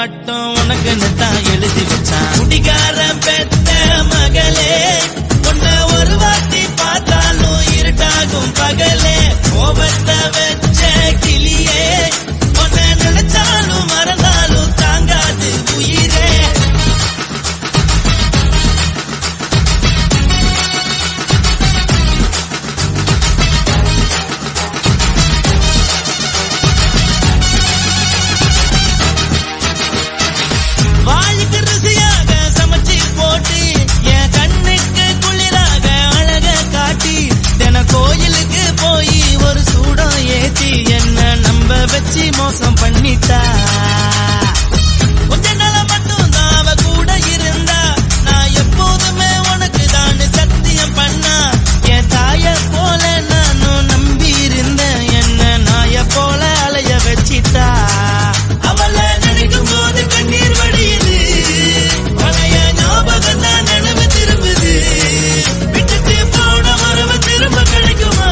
மட்டும் உனக்குன்னு தான் எழுதி வச்சான். குடிகாரன் பெத்த மகளே உன்னை ஒரு வாட்டி பார்த்தாலும் இருட்டாகும் பகலே. கோபத்தை வச்ச கிளியே உன்னை நினைச்சாலும் மறந்தாலும் தாங்காது உயிரே. வாய்க்கு ருசியாக சமைச்சு போட்டு என் கண்ணுக்கு குளிராக அழக காட்டி தின கோயிலுக்கு போய் ஒரு சூடம் ஏத்தி என்ன நம்ப வச்சு மோசம் பண்ணிட்டா. கொஞ்ச நாள மட்டும் தான் அவ கூட இருந்தா நான் எப்போதுமே உனக்கு தான் சத்தியம் பண்ணா. என் தாய போல நானும் நம்பி இருந்தேன் என்ன நாய போல அலைய வச்சிட்டா. அவளை நினைக்கும் போது கண்ணீர் வடியுது பழைய ஞாபகம் தான் நினைவு திரும்புது. விட்டுட்டு போன மரபு திரும்ப கிடைக்குமா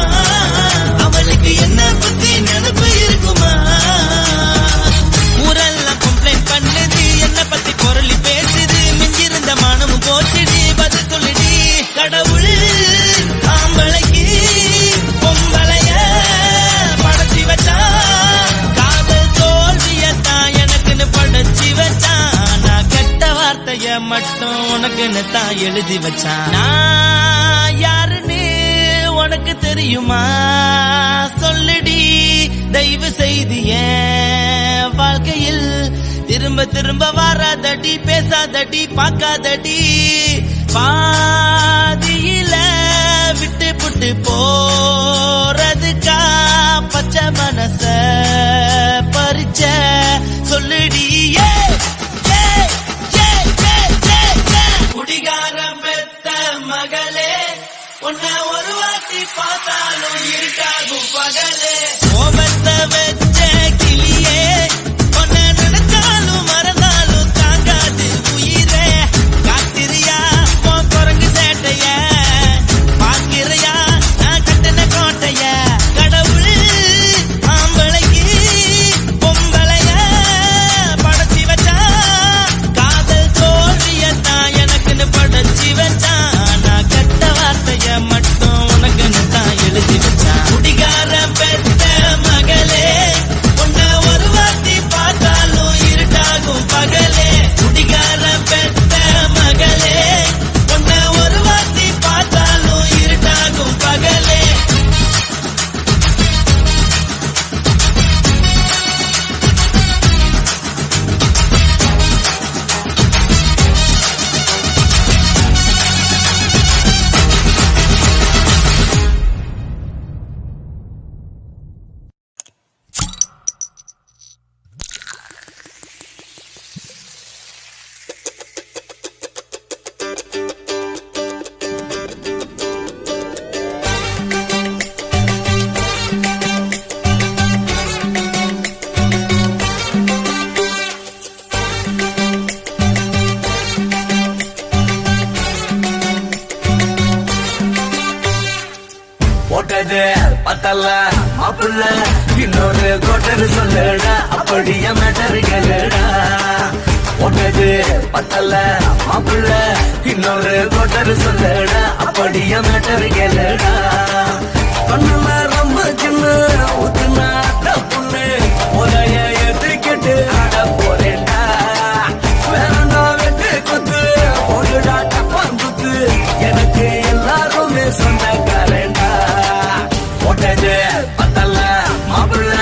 அவளுக்கு என்ன பத்தி நினைப்பு இருக்குமா. ஊரெல்லாம் கம்ப்ளைண்ட் பண்ணுது என்ன பத்தி பொருளி பேசுது மிஞ்சிருந்த மானமும் போச்சுடி பதில் சொல்லுடி. கடவுள் ஆம்பளைக்கு பொம்பளைய படைச்சி வச்சா காதல் தோல்வியத்தான் எனக்குன்னு படைச்சி வச்சான். நான் கெட்ட வார்த்தைய மட்டும் உனக்குன்னு தான் எழுதி வச்சான். நான் யாருன்னு உனக்கு தெரியுமா சொல்லுடி தயவு செய்து என் வாழ்க்கையில் திரும்ப திரும்ப வராதடி பேசாதடி பார்க்காதடி. பாதியில விட்டு புட்டு போறதுக்கா பச்சை மனச பறிச்ச சொல்லுடி. குடிகாரம் பெத்த மகளே உன்னை ஒரு வாட்டி பார்த்தாலும் இருட்டாகும் பகலே. கோபத்தை வச்ச கிளியே உன்னை நினைச்சாலும் மறந்தாலும் தாங்காது உயிரே. காத்திரியா உன் குரங்கு சேட்டைய பார்க்கிறையா நான் கட்டின கோட்டைய. கடவுள் ஆம்பளைக்கு பொம்பளைய படைச்சி வச்சா காதல் தோல்வியத்தான் எனக்குன்னு படைச்சி வச்சான். நான் கெட்ட வார்த்தைய மட்டும் உனக்குன்னு தான் எழுதி வச்சான். குடிகாரன் பெத்த மகளே உன்னை ஒரு வாட்டி பார்த்தாலும் இருட்டாகும் பகலே. குடிகாரன் பெத்த மகளே உன்னை ஒரு வாட்டி பார்த்தாலும் இருட்டாகும் பகலே. போட்டது பத்தல்ல மாப்பிள்ள இன்னொரு கோட்டரு சொல்லுடா அப்படியே மேட்டரு கேளுடா. போட்டது பத்தல்ல மாப்பிள்ள இன்னொரு கோட்டரு சொல்லுடா அப்படியே மேட்டரு கேளுடா. கண்ணுல ரொம்ப சின்ன ஊத்துனா தப்புன்னு உதய எதிர்க்கிட்டு ஆட போறேன்டா. வேறண்டா வெட்டு குத்து ஓடுடா டப்பான் குத்து எனக்கு எல்லாருமே சொந்தக்காரேண்டா. போட்டது பத்தல்ல மாப்பிள்ள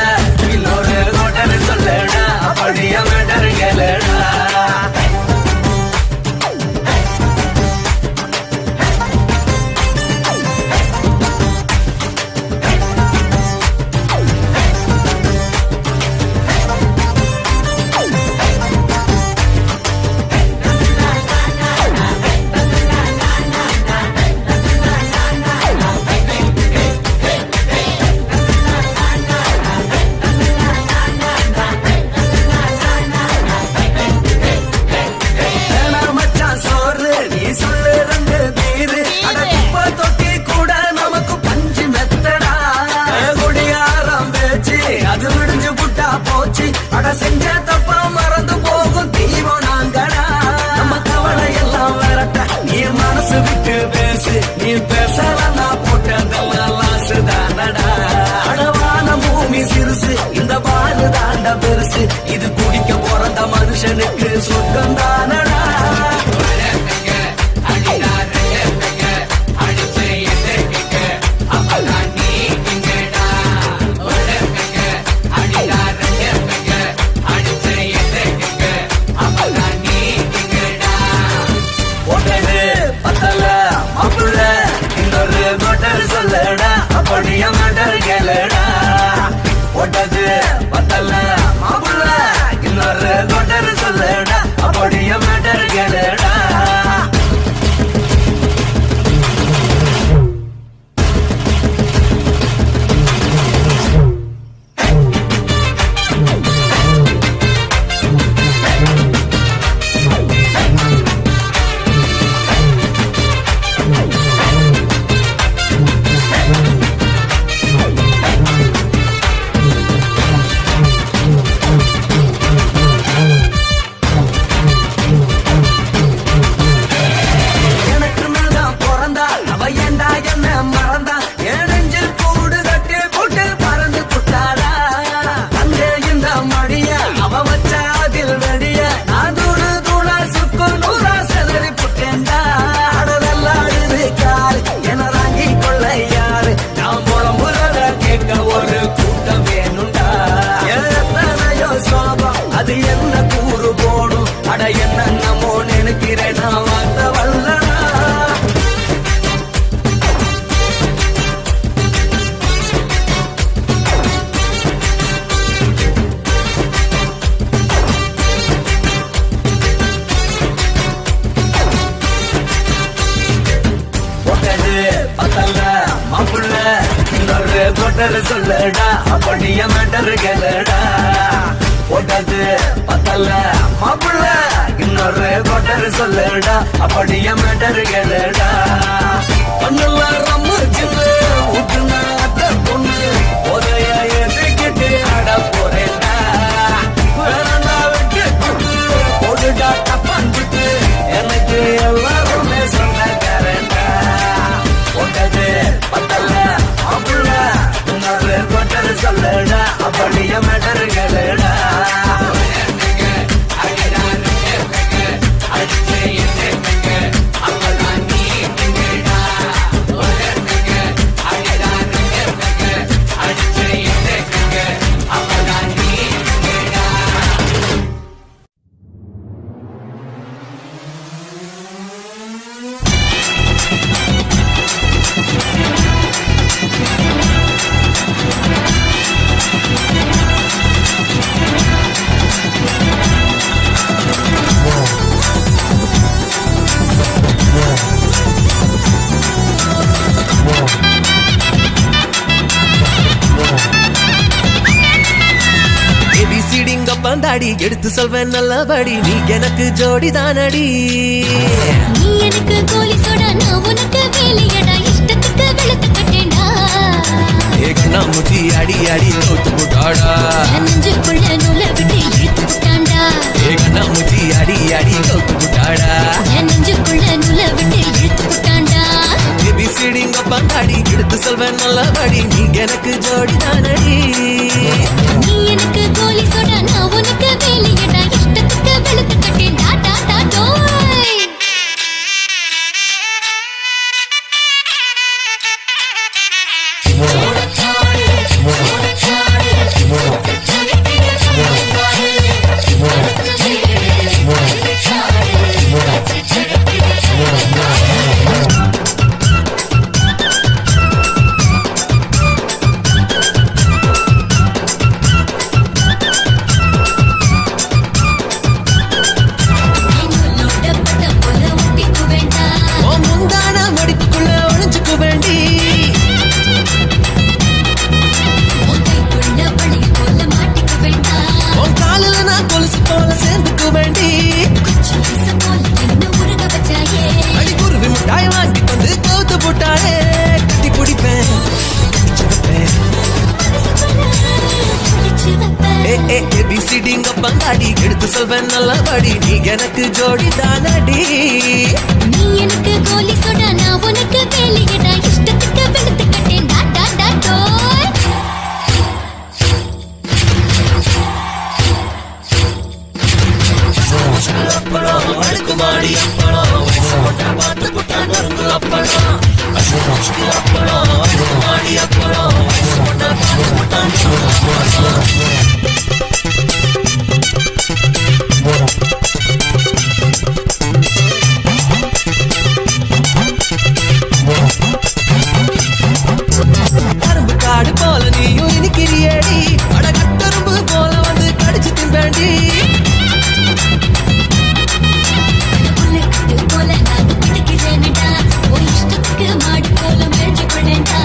இன்னொரு கோட்டரு சொல்லுடா அப்படியே மேட்டரு கேளுடா. இது குடிக்க பிறந்த மனுஷனுக்கு சொர்க்கம் தானடா. சொல்லடா அப்படியே மேட்டர் கேளுடா. ஒட்டது பத்தல மாப்புள்ள இன்னொரு கொட்டர் சொல்லடா அப்படியே மேட்டர் கேளுடா. அது என்ன கூறு போடும் அட என்னமோ நினைக்கிறேன் நான் வார்த்தை வல்லனா. ஒட்டது பத்தல்ல மாப்புள்ள இன்னொரு கொட்டர் சொல்லடா அப்படியே மேட்டர் கேளுடா. ஒட்டது பத்தல்ல மாப்புள்ள இன்னொரு கொட்டர் சொல்லடா அப்படியே மேட்டர் கேளுடா. பண்ணுல ரம்மு சின்ன ஊட்டுனா அத்த பொண்ணு உதய எதுக்கிட்டு அட போறேன்டா. வேறண்டா வெட்டு குட்டு போடுடா தப்பான்ட்டு எனக்கு எல்லாருமே சொந்தக்காரன்டா. ஒட்டது பத்தல்ல மாப்புள்ள இன்னொரு கொட்டர் சொல்லடா அப்படியே மேட்டர் கேளுடா. பந்தாடி எடுத்து சொல்வேன் நல்லபடி நீ எனக்கு ஜோடி தானடி. நீ எனக்கு கோலி சோடா நான் உனக்கு வேலையடா இஷ்டத்துக்கு வெளுத்து கட்டேன்டா. ஏகனா முச்சி அடி அடி தோத்து புட்டாடா. நெஞ்சுக்குள்ள நூலை விட்டு இழுத்து புட்டான்டா. ஏகனா முச்சி அடி அடி தோத்து புட்டாடா. நெஞ்சுக்குள்ள நூலை விட்டு இழுத்து புட்டான்டா. ஏபிசிடிங்க பந்தாடி எடுத்து சொல்வேன் நல்லபடி நீ எனக்கு ஜோடி தானடி. நீ எனக்கு கோலி சோடா நான் உனக்கு வேலையடா இஷ்டத்துக்கு வெளுத்து கட்டேன்டா. டா டா டோய் ஏபிசிடிங்க பந்தாடி எடுத்து சொல்வேன் நல்லபடி நீ எனக்கு ஜோடி தானடி. நீ எனக்கு கோலி சோடா நான் உனக்கு வேலையடா இஷ்டத்துக்கு வெளுத்து கட்டேன்டா. டா டா டோய் அப்பளம் அடுக்குமாடி அப்பளம் வயசு போட்டா பார்த்து போட்டா நொறுக்கு அப்பளம் அப்பளம் அடுக்குமாடி அப்பளம் வயசு போட்டா பார்த்து போட்டா நொறுக்கு அப்பளம் கரும்பு காடு போல நீயும் இனிக்கிறியடி அட கட்டரும்பு போல வந்து கடிச்சு திம்பேண்டி புல்லட்டு போல நான் பிடிக்கிறேன்டா உன் இஷ்டத்துக்கு மாடு போல மேய்ச்சி கொண்டேன்டா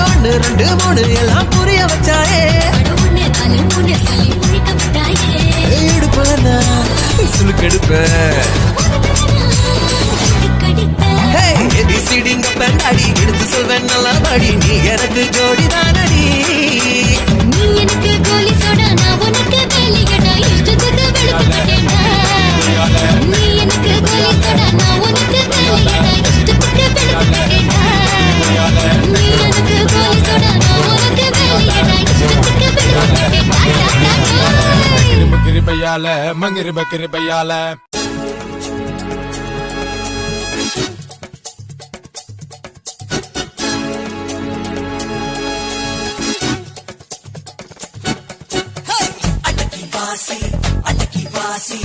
1 2 3 எல்லாம் புரிய வச்சாயே அட உன்னை நாலு மூணு சொல்லி முழிக்க விட்டாயே இடுப்பலனா சுளுக்கெடுப்பேன் கடிப்பேன் ஏபிசிடிங்க பெண்டாடி எடுத்து சொல்வேன் நல்லா பாடி நீ எனக்கு ஜோடிதானடி நீ எனக்கு கோலி சோடா நான் உனக்கு வேலியடா இஷ்டத்துக்கு வெளுத்து கட்டேன்டா நீ எனக்கு கோலி சோடா நான் உனக்கு வேலியடா இஷ்டத்துக்கு வெளுத்து கட்டேன்டா நீ எனக்கு கோலி சோடா நான் உனக்கு வேலியடா இஷ்டத்துக்கு வெளுத்து கட்டேன்டா கிருபையால மங்கிருப கிருபையால அடக்கி வாசி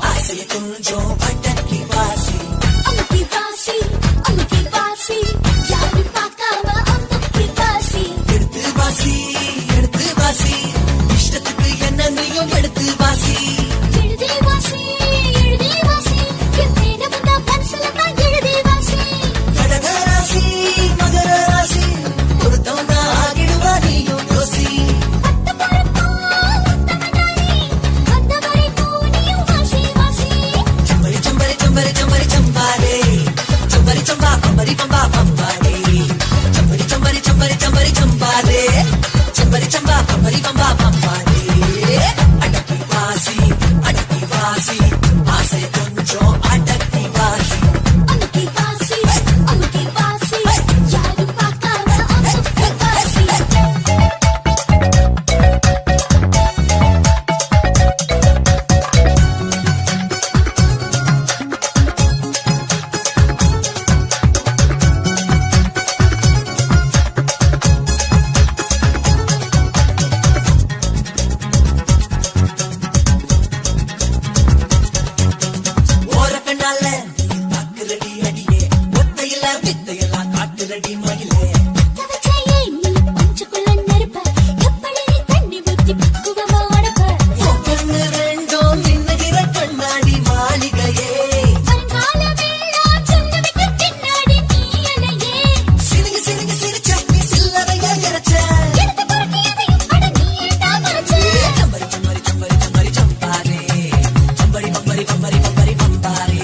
ஆசைய கொஞ்சம் அடக்கி வாசி அமுக்கி வாசி யாரு பார்க்காம அமுக்கி வாசி எடுத்து வாசி இஷ்டத்துக்கு என்ன நீயும் எடுத்து வாசி எழுதி வாசி என் மேல வந்தா மனசுல தான் எழுதி வாசி கடகராசி மகராசி பொருத்தம் தான் ஆகிடுவா நீயும் யோசி சம்பரி சம்பரி சம்பரி சம்பரி சம்பாரே சம்பரி சம்பா பம்பரி பம்பா பம்பாரே சம்பரி சம்பரி சம்பரி சம்பரி சம்பாரே சம்பரி சம்பா பம்பரி பம்பா பம்பாரே அடக்கி வாசி ஆசை கொஞ்சம் அடக்கி வாசி அமுக்கி வாசி யாரு பார்க்காம அமுக்கி வாசி ஓரக்கண்ணால தாக்குறடி அடியே ஒத்தையில வித்தையெல்லாம் காட்டுறடி மயிலே தவச்சையே நீ பஞ்சுக்குள்ள நெருப்ப எப்படி நீ தண்ணி ஊத்தி பக்குவமா அடப்ப கண்ணு ரெண்டும் மின்னுகிற கண்ணாடி மாளிகையே வருங்கால வெள்ளம் சொந்த விட்டு பின்னாடி நீ அலையே சிரிங்க சிரிச்ச நீ சில்லறையா இறைச்ச எடுத்து பொறுக்கியதையும் அட நீ ஏண்டா மறைச்ச சம்பரி சம்பரி சம்பரி சம்பரி சம்பாரே சம்பரி பம்பரி பம்பரி பம்பரி பம்பாரே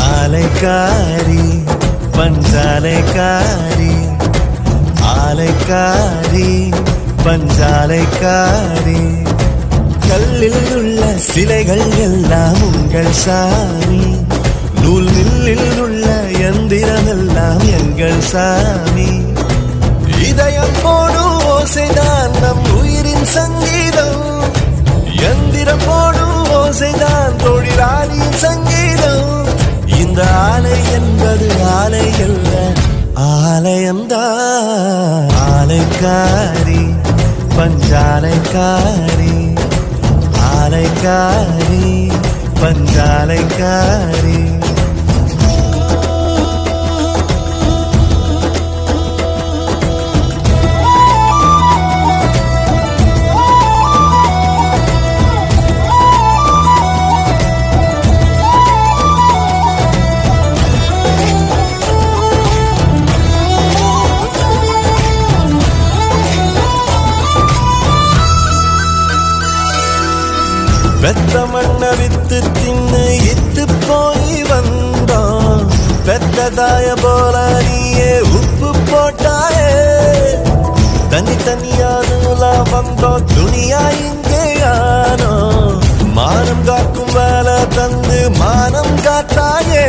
ஆலைக்காரி பஞ்சாலைக்காரி ஆலைக்காரி பஞ்சாலைக்காரி கல்லில் உள்ள சிலைகள் எல்லாம் உங்கள் சாமி நூல் மில்லில் உள்ள எந்திரம் எல்லாம் எங்கள் சாமி இதயம் போடும் ஓசைதான் நம் உயிரின் சங்கீதம் எந்திரம் போடும் ஓசைதான் தொழிலாளியின் சங்கீதம் இந்த ஆலை என்பது ஆலை அல்ல ஆலயம்தான் ஆலைக்காரி பஞ்சாலைக்காரி ஆலைக்காரி பஞ்சாலைக்காரி பெத்த மண்ண வித்து தின்னு இத்து போய் வந்தோம் பெத்த தாய போல நீயே உப்பு போட்டாயே தனி தனியானுல வந்தோம் துணியா இங்கே ஆனோ மானம் காக்கும் வேலை தந்து மானம் காத்தாயே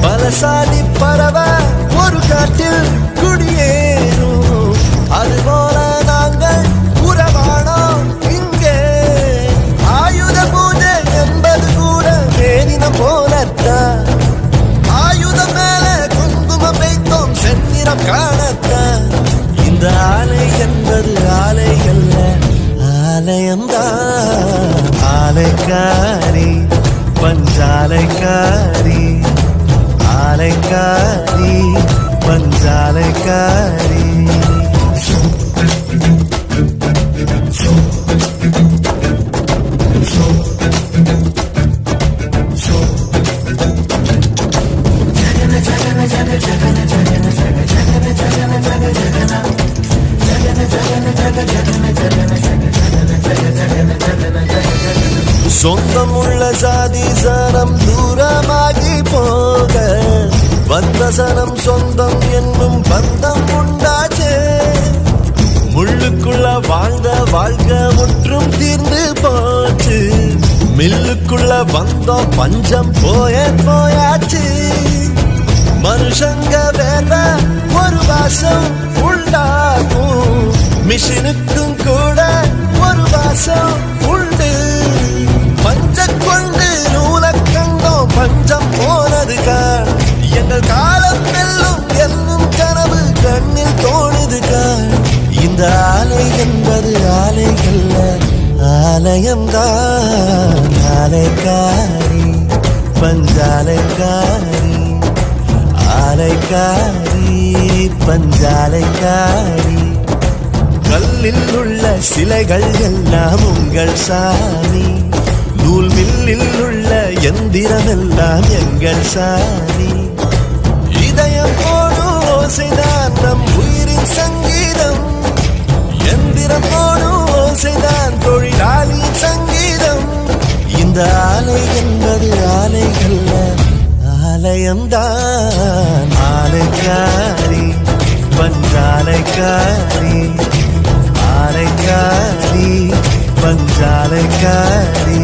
பலசாலி பறவை ஒரு காட்டில் குடியேறும் அதுபோல நாங்கள் உறவானோம் ஆயுத பூஜை என்பது கூட வேணினம் போலத்தான் ஆயுதம் மேல குங்குமம் வைத்தோம் செந்நிறம் காணத்தான் இந்த ஆலை என்பது ஆலை அல்ல ஆலயம்தான் ஆலைக்காரி பஞ்சாலைக்காரி ஆலைக்காரி பஞ்சாலைக்காரி சொந்தமுள்ள சாதி சனம் தூரமாகி போக வந்த சனம் சொந்தம் என்னும் பந்தம் உண்டாச்சே முள்ளுக்குள்ள வாழ்ந்த வாழ்க்கை முற்றும் தீர்ந்து போச்சு மில்லுக்குள்ள வந்தோம் பஞ்சம் போயாச்சு மனுஷங்க வேற ஒரு வாசம் உண்டாகும் மிஷினுக்கும் கூட ஒரு வாசம் உண்டு பஞ்ச கொண்டு நூலக்கங்கம் பஞ்சம் போனதுக்கான் எங்கள் காலம் வெல்லும் என்னும் கனவு கண்ணில் தோணுதுக்கான் இந்த ஆலை என்பது ஆலை அல்ல ஆலயம்தான் ஆலைக்காரி பஞ்சாலைக்காரி ஆலைக்காரி பஞ்சாலைக்காரி கல்லில் உள்ள சிலைகள் எல்லாம் உங்கள் சாமி நூல் மில்லில் உள்ள எந்திரம் எல்லாம் எங்கள் சாமி இதயம் போடும் ஓசைதான் நம் உயிரின் சங்கீதம் எந்திரம் போடும் ஓசைதான் தொழிலாளியின் சங்கீதம் இந்த ஆலை என்பது ஆலை அல்ல ஆலயம்தான் ஆலைக்காரி பஞ்சாலைக்காரி ஆலைக்காரி பஞ்சாலைக்காரி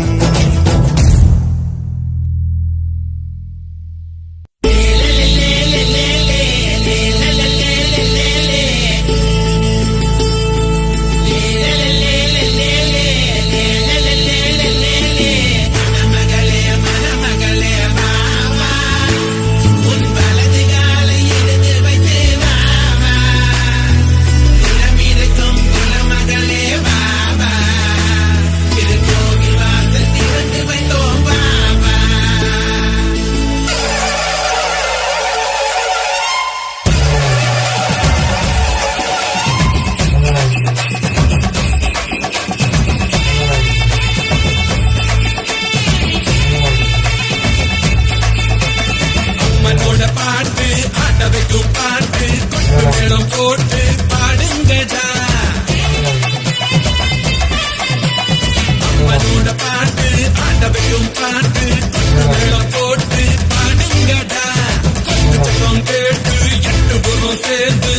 கோவில் வாசல் பாட்டு ஆட்ட வைக்கும் பாட்டு கொட்டு மேளம் போட்டு பாடுங்கடா அம்மனோட பாட்டு ஆட்ட வைக்கும் பாட்டு கொட்டு மேளம் போட்டு பாடுங்கடா கொட்டு சத்தம் கேட்டு எட்டு புறம் சேர்ந்து